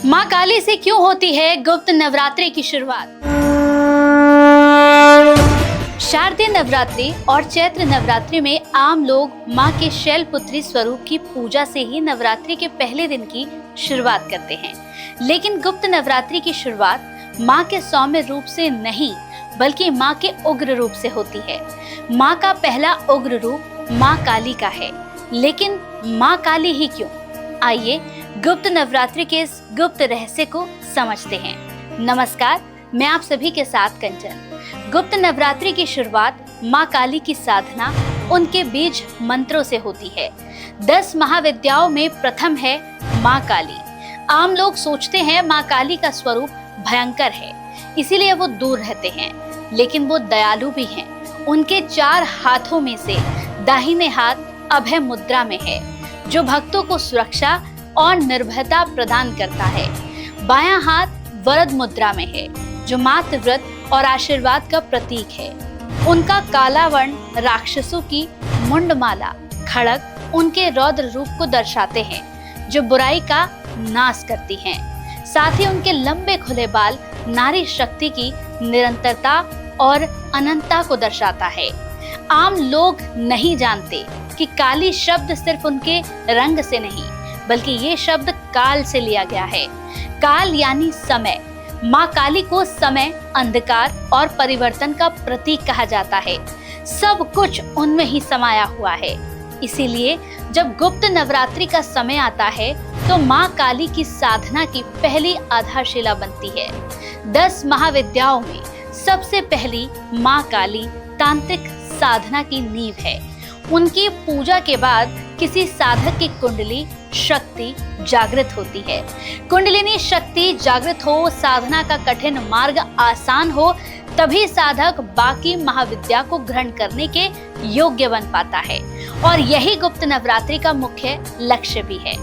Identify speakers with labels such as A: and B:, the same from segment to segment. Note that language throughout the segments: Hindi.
A: माँ काली से क्यों होती है गुप्त नवरात्रि की शुरुआत? शारदीय नवरात्रि और चैत्र नवरात्रि में आम लोग माँ के शैलपुत्री स्वरूप की पूजा से ही नवरात्रि के पहले दिन की शुरुआत करते हैं। लेकिन गुप्त नवरात्रि की शुरुआत माँ के सौम्य रूप से नहीं, बल्कि माँ के उग्र रूप से होती है। माँ का पहला उग्र रूप माँ काली का है। लेकिन माँ काली ही क्यों? आइए गुप्त नवरात्रि के इस गुप्त रहस्य को समझते हैं। नमस्कार, मैं आप सभी के साथ कंचन। गुप्त नवरात्रि की शुरुआत माँ काली की साधना, उनके बीज मंत्रों से होती है। 10 महाविद्याओं में प्रथम है माँ काली। आम लोग सोचते हैं माँ काली का स्वरूप भयंकर है, इसीलिए वो दूर रहते हैं। लेकिन वो दयालु भी हैं। उनके 4 हाथों में से दाहिने हाथ अभय मुद्रा में है, जो भक्तों को सुरक्षा और निर्भयता प्रदान करता है। बायां हाथ वरद मुद्रा में है, जो मातृव्रत और आशीर्वाद का प्रतीक है। उनका काला वर्ण राक्षसों की मुंडमाला खड़ग उनके रौद्र रूप को दर्शाते हैं, जो बुराई का नाश करती हैं। साथ ही उनके लंबे खुले बाल नारी शक्ति की निरंतरता और अनंतता को दर्शाता है। आम लोग नहीं जानते कि काली शब्द सिर्फ उनके रंग से नहीं, बल्कि ये शब्द काल से लिया गया है। काल यानी समय। माँ काली को समय, अंधकार और परिवर्तन का प्रतीक कहा जाता है। सब कुछ उनमें ही समाया हुआ है। इसीलिए जब गुप्त नवरात्रि का समय आता है तो माँ काली की साधना की पहली आधारशिला बनती है। 10 महाविद्याओं में सबसे पहली माँ काली तांत्रिक साधना की नींव है। उनकी पूजा के बाद किसी साधक की कुंडली शक्ति जागृत होती है। कुंडलिनी शक्ति जागृत हो, साधना का कठिन मार्ग आसान हो, तभी साधक बाकी महाविद्या को ग्रहण करने के योग्य बन पाता है। और यही गुप्त नवरात्रि का मुख्य लक्ष्य भी है।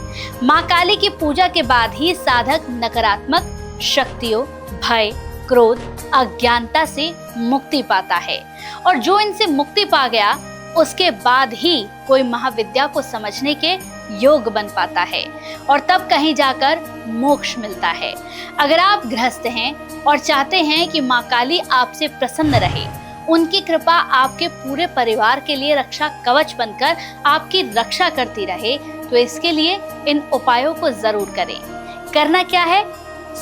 A: माँ काली की पूजा के बाद ही साधक नकारात्मक शक्तियों, भय, क्रोध, अज्ञानता से मुक्ति पाता है। और जो इनसे मुक्ति पा गया, उसके बाद ही कोई महाविद्या को समझने के योग बन पाता है, और तब कहीं जाकर मोक्ष मिलता है। अगर आप गृहस्थ हैं और चाहते हैं कि माँ काली आपसे प्रसन्न रहे, उनकी कृपा आपके पूरे परिवार के लिए रक्षा कवच बनकर आपकी रक्षा करती रहे, तो इसके लिए इन उपायों को जरूर करें। करना क्या है?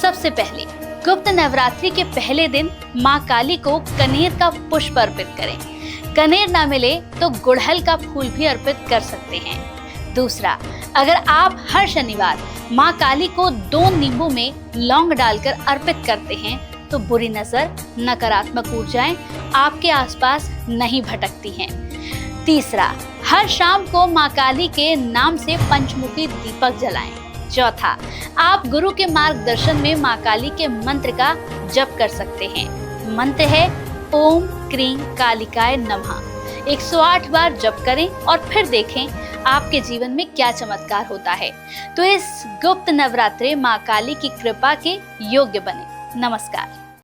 A: सबसे पहले गुप्त नवरात्रि के पहले दिन माँ काली को कनेर का पुष्प अर्पित करें। कनेर ना मिले तो गुड़हल का फूल भी अर्पित कर सकते हैं। दूसरा, अगर आप हर शनिवार माँ काली को 2 नींबू में लौंग डालकर अर्पित करते हैं, तो बुरी नजर, नकारात्मक ऊर्जाएं आपके आसपास नहीं भटकती हैं। तीसरा, हर शाम को माँ काली के नाम से पंचमुखी दीपक जलाएं। चौथा, आप गुरु के मार्गदर्शन में माँ काली के मंत्र का जप कर सकते हैं। मंत्र है ओम क्रीं कालिकाय नमः। 108 बार जप करें और फिर देखें आपके जीवन में क्या चमत्कार होता है। तो इस गुप्त नवरात्रि माँ काली की कृपा के योग्य बने। नमस्कार।